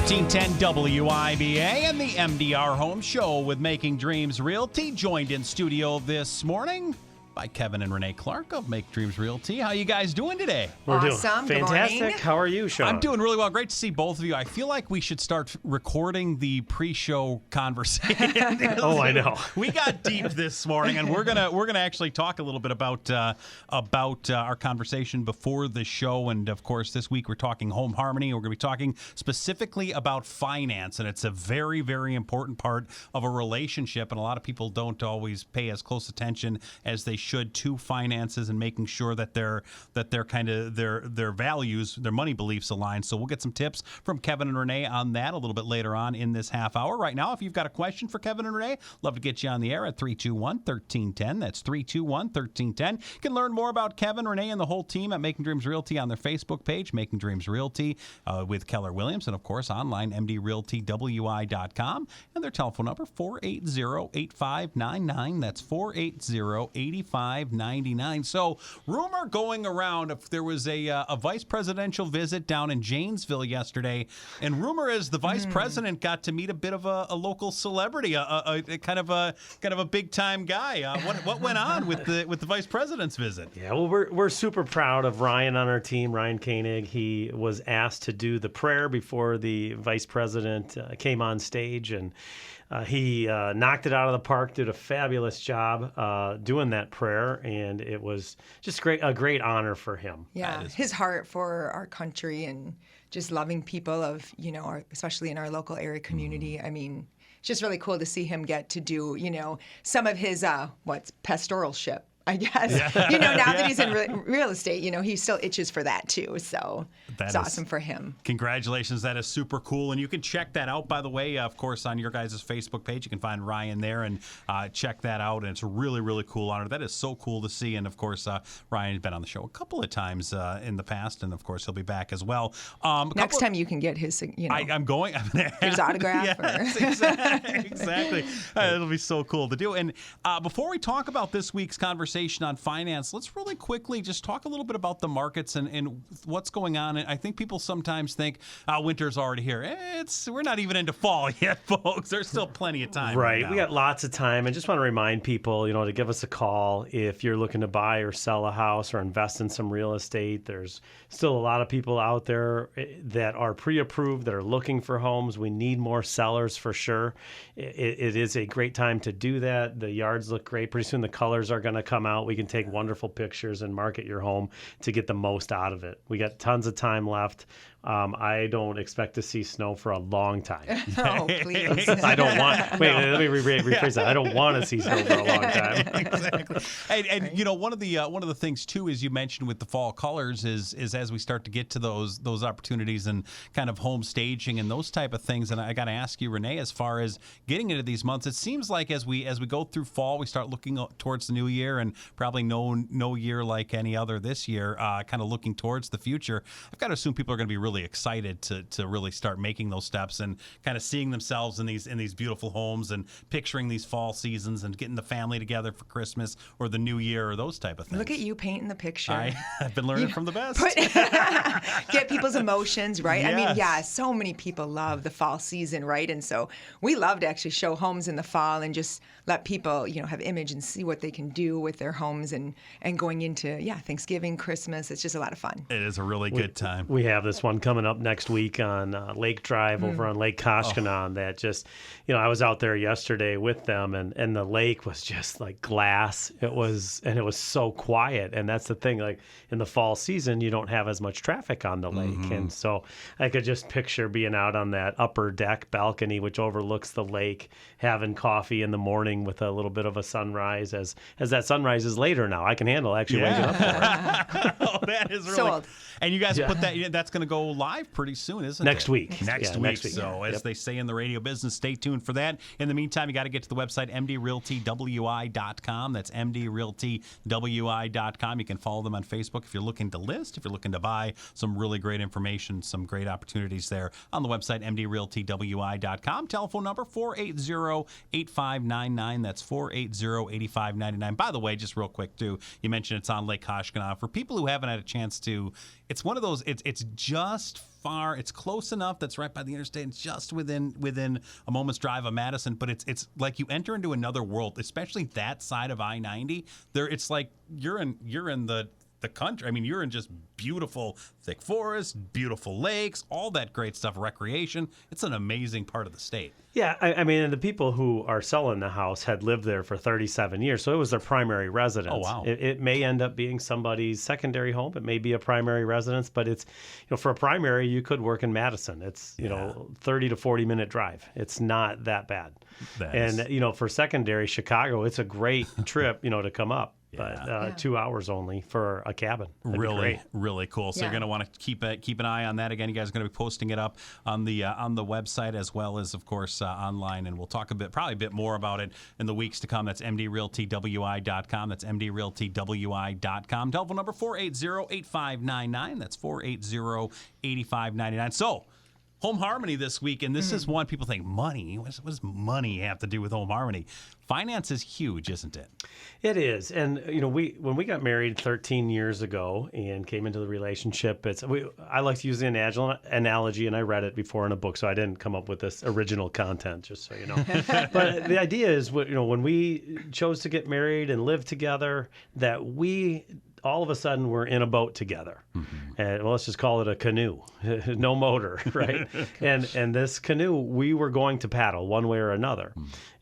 1310 WIBA and the MDR HOME Show with Making Dreams Realty, joined in studio this morning by Kevin and Renee Clark of Make Dreams Realty. How you guys doing today? We're Awesome. doing fantastic. Good morning. How are you, Shawn? I'm doing really well. Great to see both of you. I feel like we should start recording the pre-show conversation. Oh, I know. We got deep this morning, and we're gonna actually talk a little bit about our conversation before the show. And of course, this week we're talking home harmony. We're gonna be talking specifically about finance, and it's a very, very important part of a relationship. And a lot of people don't always pay as close attention as they should to finances and making sure that their kind of their values, their money beliefs align. So we'll get some tips from Kevin and Renee on that a little bit later on in this half hour. Right now, if you've got a question for Kevin and Renee, love to get you on the air at 321-1310. That's 321-1310. You can learn more about Kevin, Renee, and the whole team at Making Dreams Realty on their Facebook page, Making Dreams Realty, with Keller Williams, and of course online, mdrealtywi.com, and their telephone number 480-8599. That's 480-8599. So, rumor going around if there was a vice presidential visit down in Janesville yesterday, and rumor is the vice president got to meet a bit of a local celebrity, a kind of a big time guy. What went on with the vice president's visit? Yeah, well, we're super proud of Ryan on our team, Ryan Koenig. He was asked to do the prayer before the vice president came on stage, and he knocked it out of the park, did a fabulous job doing that prayer, and it was just a great honor for him. Yeah, his heart for our country and just loving people of, especially in our local area community. I mean, it's just really cool to see him get to do, some of his, pastoralship, I guess. Yeah. Now that he's in real estate, he still itches for that too. So it's awesome for him. Congratulations. That is super cool. And you can check that out, by the way, of course, on your guys' Facebook page. You can find Ryan there and check that out. And it's a really, really cool honor. That is so cool to see. And of course, Ryan's been on the show a couple of times in the past. And of course, he'll be back as well. Next time you can get his, I'm going. His autograph. Yes, exactly. It'll be so cool to do. And before we talk about this week's conversation on finance, let's really quickly just talk a little bit about the markets and what's going on. And I think people sometimes think, winter's already here. We're not even into fall yet, folks. There's still plenty of time. Right. We got lots of time. I just want to remind people, to give us a call if you're looking to buy or sell a house or invest in some real estate. There's still a lot of people out there that are pre-approved, that are looking for homes. We need more sellers for sure. It is a great time to do that. The yards look great. Pretty soon the colors are going to come out. We can take wonderful pictures and market your home to get the most out of it. We got tons of time left. I don't expect to see snow for a long time. Oh, please. I don't want. Wait, let me rephrase that. I don't want to see snow for a long time. Exactly. And one of the things too is you mentioned with the fall colors is as we start to get to those opportunities and kind of home staging and those type of things. And I got to ask you, Renee, as far as getting into these months, it seems like as we go through fall, we start looking towards the new year, and probably no year like any other this year. Kind of looking towards the future. I've got to assume people are going to be really excited to really start making those steps and kind of seeing themselves in these beautiful homes and picturing these fall seasons and getting the family together for Christmas or the new year or those type of things. Look at you painting the picture. I've been learning from the best. Get people's emotions, right? Yes. I mean, so many people love the fall season, right? And so we love to actually show homes in the fall and just let people, have image and see what they can do with their homes and going into, Thanksgiving, Christmas. It's just a lot of fun. It is a really good time. We have this one coming up next week on Lake Drive over on Lake Koshkonong that just, I was out there yesterday with them and the lake was just like glass. It was so quiet. And that's the thing, like in the fall season, you don't have as much traffic on the lake. Mm-hmm. And so I could just picture being out on that upper deck balcony, which overlooks the lake, having coffee in the morning with a little bit of a sunrise as that sunrise is later now. I can handle actually waking up for it. Oh, that is really Sold. And you guys put that's going to go live pretty soon, isn't it? Next week. Next week. So as they say in the radio business, stay tuned for that. In the meantime, you got to get to the website, mdrealtywi.com. That's mdrealtywi.com. You can follow them on Facebook if you're looking to list, if you're looking to buy. Some really great information, some great opportunities there on the website, mdrealtywi.com. Telephone number 480-8599. That's 480-8599. By the way, just real quick too. You mentioned it's on Lake Koshkonong. For people who haven't had a chance to, it's one of those. It's just far. It's close enough that's right by the interstate. It's just within a moment's drive of Madison. But it's like you enter into another world, especially that side of I-90. There, it's like you're in the country. I mean, you're in just beautiful thick forests, beautiful lakes, all that great stuff, recreation. It's an amazing part of the state. Yeah, I mean, and the people who are selling the house had lived there for 37 years, so it was their primary residence. Oh, wow. It may end up being somebody's secondary home. It may be a primary residence, but it's, for a primary, you could work in Madison. It's, 30 to 40-minute drive. It's not that bad. And, for secondary, Chicago, it's a great trip, to come up. But 2 hours only for a cabin. That'd really, really cool. So you're going to want to keep an eye on that. Again, you guys are going to be posting it up on the website as well as, of course, online. And we'll talk probably a bit more about it in the weeks to come. That's mdrealtywi.com. That's mdrealtywi.com. Telephone number 480-8599. That's 480-8599. So, Home Harmony this week, and this is one people think, money? What does money have to do with Home Harmony? Finance is huge, isn't it? It is. And, when we got married 13 years ago and came into the relationship, I like to use the analogy, and I read it before in a book, so I didn't come up with this original content, just so you know. But the idea is, when we chose to get married and live together, that we all of a sudden we're in a boat together. And let's just call it a canoe, no motor, right? and this canoe, we were going to paddle one way or another.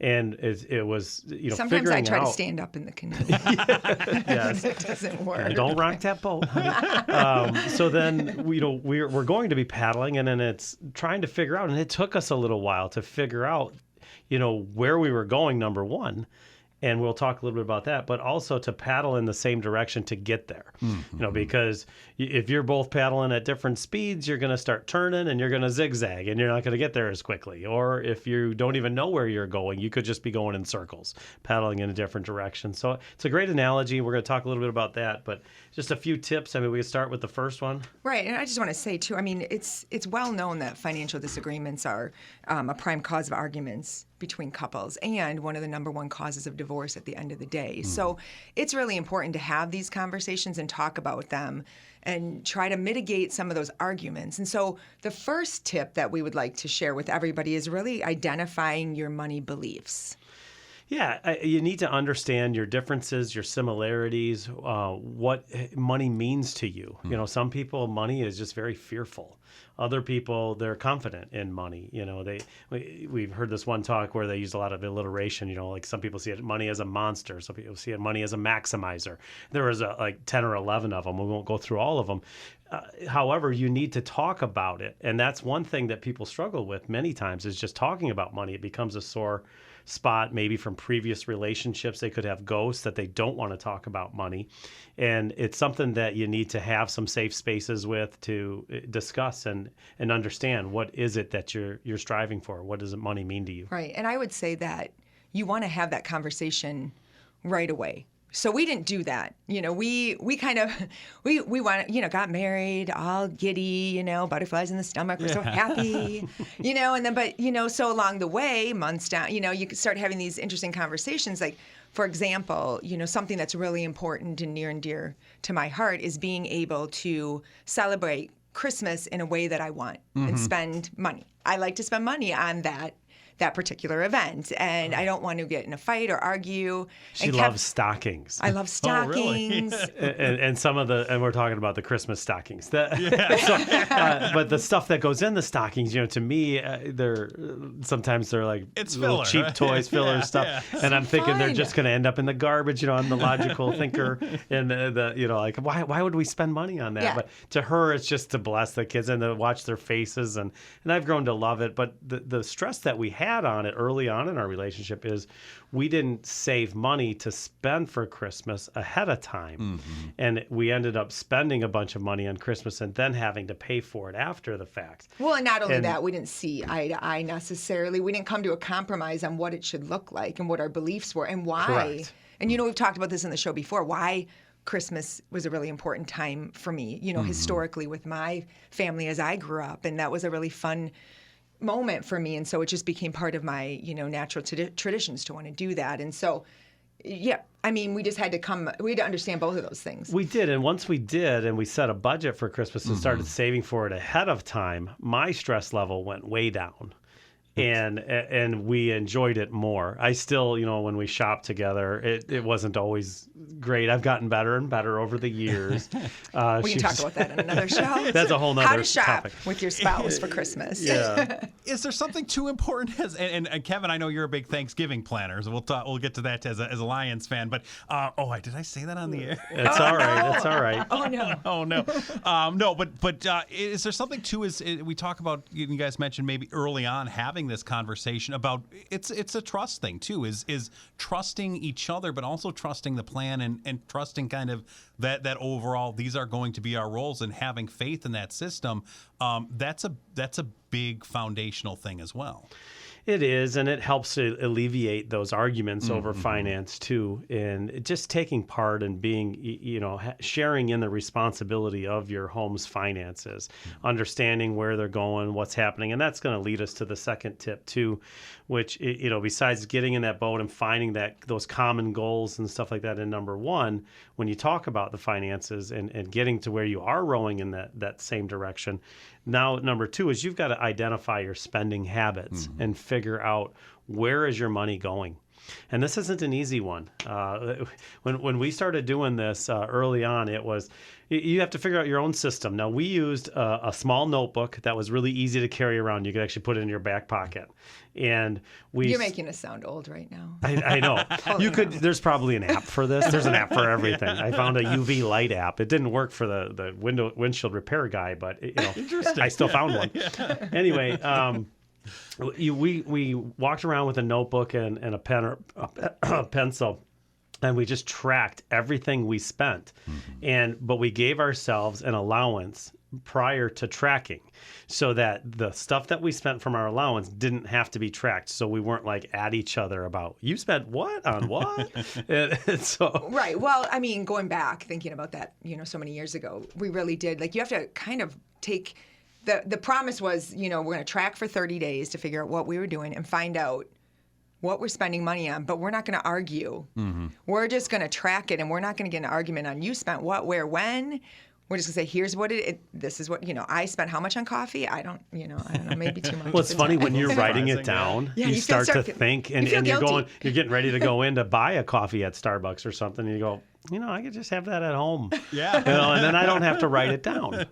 And it was, sometimes I try to stand up in the canoe. Yes. It doesn't work. And don't rock that boat. So then, we're going to be paddling, and then it's trying to figure out, and it took us a little while to figure out, where we were going, number one. And we'll talk a little bit about that, but also to paddle in the same direction to get there. Because if you're both paddling at different speeds, you're going to start turning and you're going to zigzag and you're not going to get there as quickly. Or if you don't even know where you're going, you could just be going in circles, paddling in a different direction. So it's a great analogy. We're going to talk a little bit about that, but just a few tips. I mean, we can start with the first one. Right. And I just want to say, too, I mean, it's well known that financial disagreements are a prime cause of arguments between couples and one of the number one causes of divorce at the end of the day. So it's really important to have these conversations and talk about them and try to mitigate some of those arguments. And so the first tip that we would like to share with everybody is really identifying your money beliefs. Yeah, you need to understand your differences, your similarities, what money means to you. Some people, money is just very fearful. Other people, they're confident in money. We've heard this one talk where they use a lot of alliteration. Like some people see money as a monster. Some people see money as a maximizer. There was like 10 or 11 of them. We won't go through all of them. However, you need to talk about it. And that's one thing that people struggle with many times is just talking about money. It becomes a sore spot, maybe from previous relationships. They could have ghosts that they don't want to talk about money. And it's something that you need to have some safe spaces with to discuss and understand what is it that you're striving for? What does money mean to you? Right. And I would say that you want to have that conversation right away. So we didn't do that. We kind of, we got married, all giddy, butterflies in the stomach. We're so happy, and then, but, so along the way, months down, you could start having these interesting conversations. Like, for example, something that's really important and near and dear to my heart is being able to celebrate Christmas in a way that I want and spend money. I like to spend money on that particular event, and I don't want to get in a fight or argue. She loves stockings. I love stockings. Oh, really? and we're talking about the Christmas stockings. But the stuff that goes in the stockings, to me, sometimes they're like it's little filler, cheap toys, filler stuff, and I'm thinking they're just going to end up in the garbage. I'm the logical thinker, and like why would we spend money on that? Yeah. But to her, it's just to bless the kids and to watch their faces, and I've grown to love it. But the stress that we had on it early on in our relationship is we didn't save money to spend for Christmas ahead of time. And we ended up spending a bunch of money on Christmas and then having to pay for it after the fact. Well, and not only that, we didn't see eye to eye necessarily. We didn't come to a compromise on what it should look like and what our beliefs were and why. Correct. And we've talked about this in the show before, why Christmas was a really important time for me, historically with my family as I grew up. And that was a really fun moment for me, and so it just became part of my natural traditions to want to do that. And so yeah, I mean, we just had to understand both of those things. We did, and once we did, and we set a budget for Christmas and started saving for it ahead of time, my stress level went way down. And we enjoyed it more. I still, when we shop together, it wasn't always great. I've gotten better and better over the years. We can talk about that in another show. That's a whole nother How to shop topic. with your spouse for Christmas. Yeah. Is there something too important as and Kevin? I know you're a big Thanksgiving planner, so we'll get to that as a Lions fan. But did I say that on the air? It's all right. It's all right. Oh no. Oh no, no. But is there something too? We talk about? You guys mentioned maybe early on having this conversation about it's a trust thing too. Is trusting each other, but also trusting the plan and trusting kind of that overall these are going to be our roles and having faith in that system. That's a big foundational thing as well. It is, and it helps to alleviate those arguments over finance too, and just taking part and being, sharing in the responsibility of your home's finances, understanding where they're going, what's happening, and that's going to lead us to the second tip too, which besides getting in that boat and finding those common goals and stuff like that. And number one, when you talk about the finances and getting to where you are rowing in that same direction. Now, number two is you've got to identify your spending habits and figure out where is your money going. And this isn't an easy one. When we started doing this early on, it was you have to figure out your own system. Now, we used a small notebook that was really easy to carry around. You could actually put it in your back pocket. And You're making us sound old right now. I know. There's probably an app for this. There's an app for everything. I found a UV light app. It didn't work for the windshield repair guy, but I still found one. Yeah. Anyway, we walked around with a notebook and a pen or a pencil, and we just tracked everything we spent. But we gave ourselves an allowance prior to tracking, so that the stuff that we spent from our allowance didn't have to be tracked. So we weren't like at each other about, you spent what on what? and so Right. Well, I mean, going back, thinking about that, so many years ago, we really did. Like, you have to kind of take the promise was, we're going to track for 30 days to figure out what we were doing and find out what we're spending money on, but we're not going to argue. We're just going to track it, and we're not going to get in an argument on you spent what, where, when. We're just going to say, here's what this is what, I spent how much on coffee? I don't know, maybe too much. Well, it's funny when you're writing it down, you start to think, and you're getting ready to go in to buy a coffee at Starbucks or something, and you go, I could just have that at home. Yeah. And then I don't have to write it down.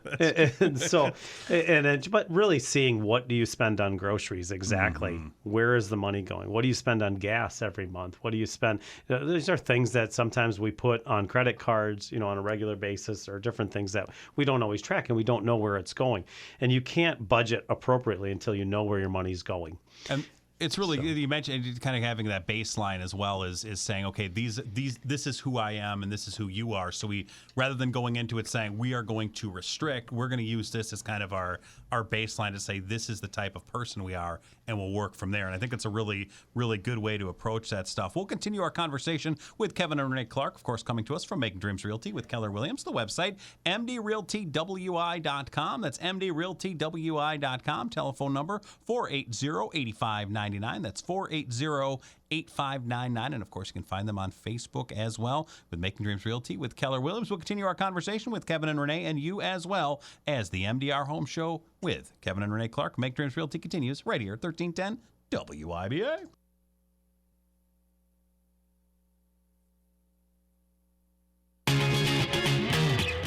But really seeing, what do you spend on groceries exactly? Where is the money going? What do you spend on gas every month? What do you spend? These are things that sometimes we put on credit cards, on a regular basis, or different things that we don't always track, and we don't know where it's going. And you can't budget appropriately until you know where your money's going. And it's really, you mentioned kind of having that baseline as well as saying, okay, this is who I am and this is who you are. So we, rather than going into it saying we are going to restrict, we're going to use this as kind of our baseline to say this is the type of person we are, and we'll work from there. And I think it's a really, really good way to approach that stuff. We'll continue our conversation with Kevin and Renee Clark, of course, coming to us from Making Dreams Realty with Keller Williams. The website, mdrealtywi.com. That's mdrealtywi.com. Telephone number 480-8599. That's 480-8599. And of course, you can find them on Facebook as well with Making Dreams Realty with Keller Williams. We'll continue our conversation with Kevin and Renee and you as well as the MDR Home Show with Kevin and Renee Clark. Make Dreams Realty continues right here at 1310 WIBA.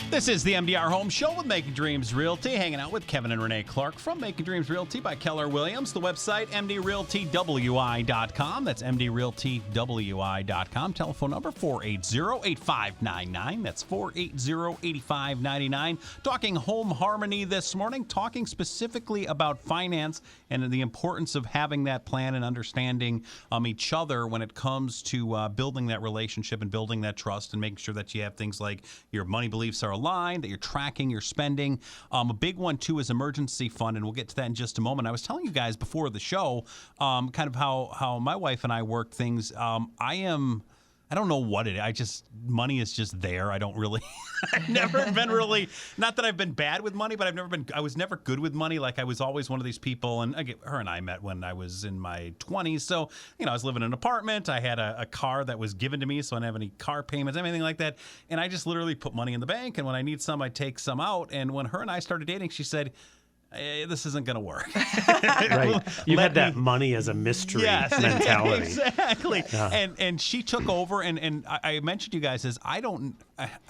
This is the MDR Home Show with Making Dreams Realty, hanging out with Kevin and Renee Clark from Making Dreams Realty by Keller Williams. The website, mdrealtywi.com. That's mdrealtywi.com. Telephone number, 480-8599. That's 480-8599. Talking home harmony this morning, talking specifically about finance and the importance of having that plan and understanding each other when it comes to building that relationship and building that trust and making sure that you have things like your money beliefs are aligned, that you're tracking your spending. A big one, too, is emergency fund, and we'll get to that in just a moment. I was telling you guys before the show kind of how my wife and I work things. I am I don't know what it is. Money is just there. I don't really, I've never been really, not that I've been bad with money, but I was never good with money. Like I was always one of these people, and her and I met when I was in my 20s. So, I was living in an apartment. I had a car that was given to me, so I didn't have any car payments, anything like that. And I just literally put money in the bank, and when I need some, I take some out. And when her and I started dating, she said, this isn't going to work. Right. You had that money as a mystery mentality. Exactly. Yeah. And she took over, and I mentioned to you guys is I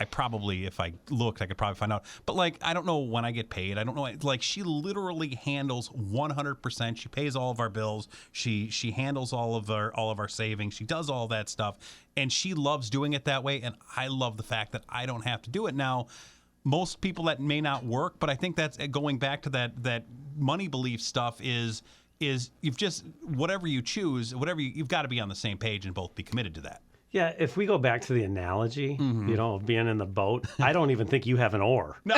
probably, if I looked, I could probably find out. But like, I don't know when I get paid. I don't know. Like, she literally handles 100%. She pays all of our bills. She handles all of our savings. She does all that stuff, and she loves doing it that way. And I love the fact that I don't have to do it now. Most people that may not work, but I think that's going back to that money belief stuff is you've just, whatever you choose, you've got to be on the same page and both be committed to that. Yeah, if we go back to the analogy, of being in the boat, I don't even think you have an oar. No.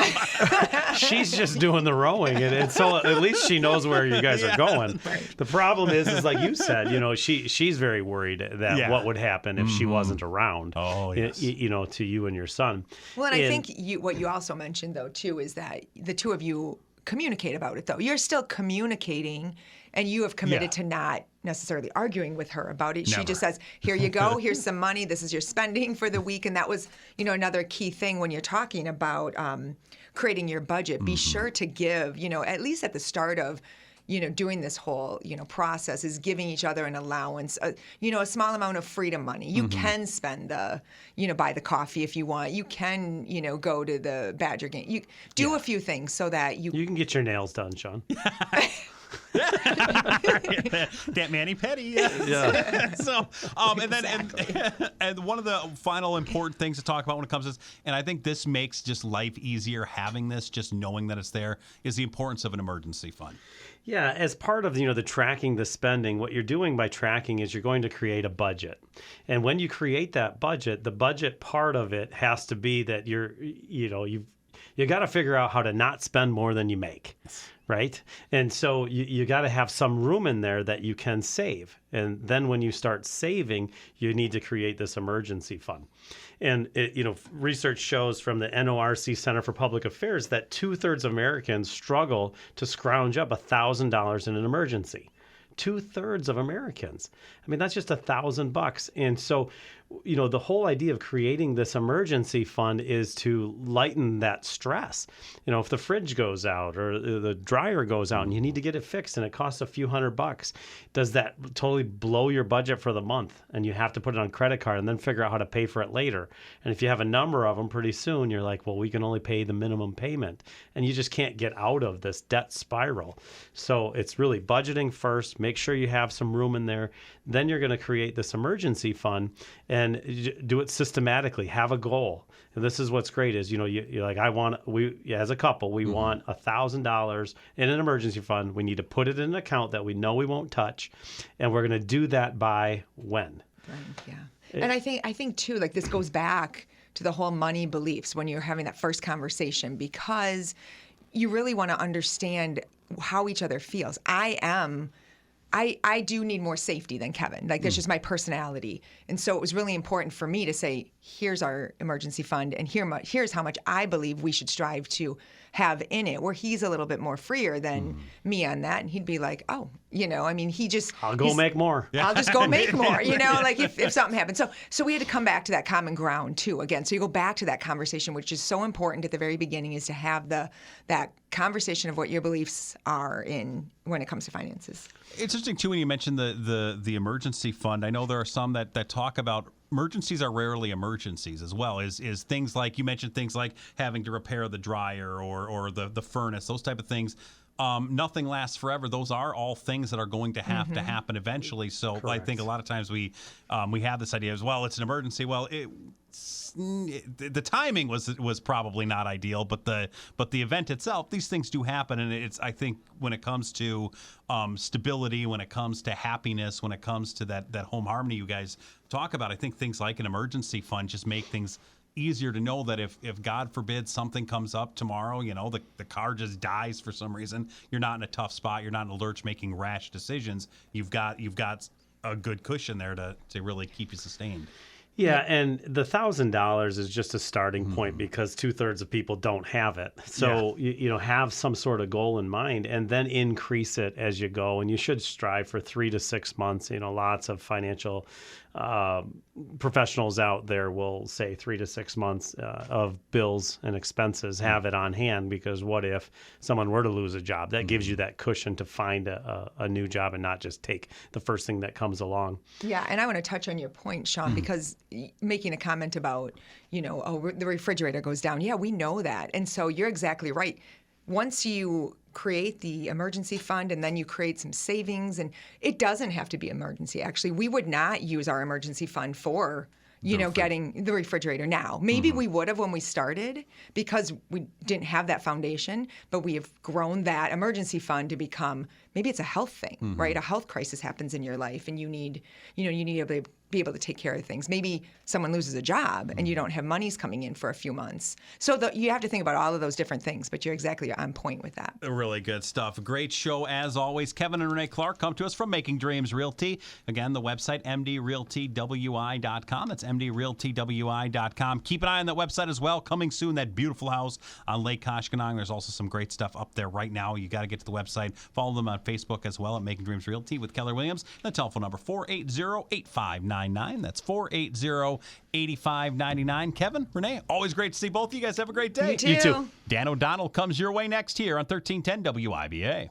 She's just doing the rowing, and so at least she knows where you guys are going. Right. The problem is like you said, she's very worried that what would happen if she wasn't around. Oh, yes. To you and your son. Well, and I think what you also mentioned, though, too, is that the two of you communicate about it, though. You're still communicating, and you have committed to not necessarily arguing with her about it. Never. She just says, here you go, here's some money, this is your spending for the week. And that was, another key thing when you're talking about creating your budget. Be sure to give, at least at the start of, doing this whole, process, is giving each other an allowance, a small amount of freedom money. You can spend buy the coffee if you want. You can, go to the Badger game. You do a few things so that you can get your nails done, Sean. That mani-pedi, yeah. So, and then and one of the final important things to talk about when it comes to this, and I think this makes just life easier having this, just knowing that it's there, is the importance of an emergency fund. Yeah, as part of the tracking the spending, what you're doing by tracking is you're going to create a budget, and when you create that budget, the budget part of it has to be that you got to figure out how to not spend more than you make. Right? And so you got to have some room in there that you can save. And then when you start saving, you need to create this emergency fund. And research shows from the NORC Center for Public Affairs that 2/3 of Americans struggle to scrounge up $1,000 in an emergency. 2/3 of Americans. I mean, that's just $1,000. And so, the whole idea of creating this emergency fund is to lighten that stress. If the fridge goes out or the dryer goes out and you need to get it fixed and it costs a few $100, does that totally blow your budget for the month? And you have to put it on credit card and then figure out how to pay for it later. And if you have a number of them, pretty soon you're like, well, we can only pay the minimum payment. And you just can't get out of this debt spiral. So it's really budgeting first. Make sure you have some room in there. Then you're going to create this emergency fund and do it systematically. Have a goal. And this is what's great is, you're like, as a couple, we want $1,000 in an emergency fund. We need to put it in an account that we know we won't touch. And we're going to do that by when? Right, yeah. And I think too, like this goes back to the whole money beliefs when you're having that first conversation, because you really want to understand how each other feels. I do need more safety than Kevin. Like, that's just my personality. And so it was really important for me to say, here's our emergency fund, and here's how much I believe we should strive to have in it, where he's a little bit more freer than me on that. And he'd be like, oh, I'll go make more. I'll just go make more, like if something happens. So we had to come back to that common ground too, again. So you go back to that conversation, which is so important at the very beginning, is to have that conversation of what your beliefs are when it comes to finances. It's interesting too when you mentioned the emergency fund. I know there are some that talk about emergencies are rarely emergencies as well. Is things like, you mentioned things like having to repair the dryer or the furnace, those type of things. Nothing lasts forever. Those are all things that are going to have to happen eventually. So correct. I think a lot of times we have this idea as well. It's an emergency. Well, the timing was probably not ideal, but the event itself, these things do happen, and I think when it comes to stability, when it comes to happiness, when it comes to that home harmony you guys talk about, I think things like an emergency fund just make things easier to know that if God forbid something comes up tomorrow, the car just dies for some reason, you're not in a tough spot, you're not in a lurch making rash decisions. You've got a good cushion there to really keep you sustained. Yeah, and the $1,000 is just a starting point because 2/3 of people don't have it. So have some sort of goal in mind, and then increase it as you go. And you should strive for 3 to 6 months. Lots of financial professionals out there will say 3 to 6 months of bills and expenses, have it on hand, because what if someone were to lose a job? That gives you that cushion to find a new job and not just take the first thing that comes along. Yeah, and I want to touch on your point, Sean, because making a comment about, the refrigerator goes down. Yeah, we know that. And so you're exactly right. Once you create the emergency fund and then you create some savings, and it doesn't have to be emergency. Actually, we would not use our emergency fund for getting the refrigerator now. Maybe we would have when we started because we didn't have that foundation, but we have grown that emergency fund to become, maybe it's a health thing, right? A health crisis happens in your life and you need to be able to take care of things. Maybe someone loses a job and you don't have monies coming in for a few months. So you have to think about all of those different things, but you're exactly on point with that. Really good stuff. Great show as always. Kevin and Renee Clark come to us from Making Dreams Realty. Again, the website, mdrealtywi.com. That's mdrealtywi.com. Keep an eye on that website as well. Coming soon, that beautiful house on Lake Koshkonong. There's also some great stuff up there right now. You got to get to the website. Follow them on Facebook as well at Making Dreams Realty with Keller Williams. The telephone number, 480-8599. That's 480-8599. Kevin, Renee, always great to see both of you guys. Have a great day. You too. Dan O'Donnell comes your way next here on 1310 WIBA.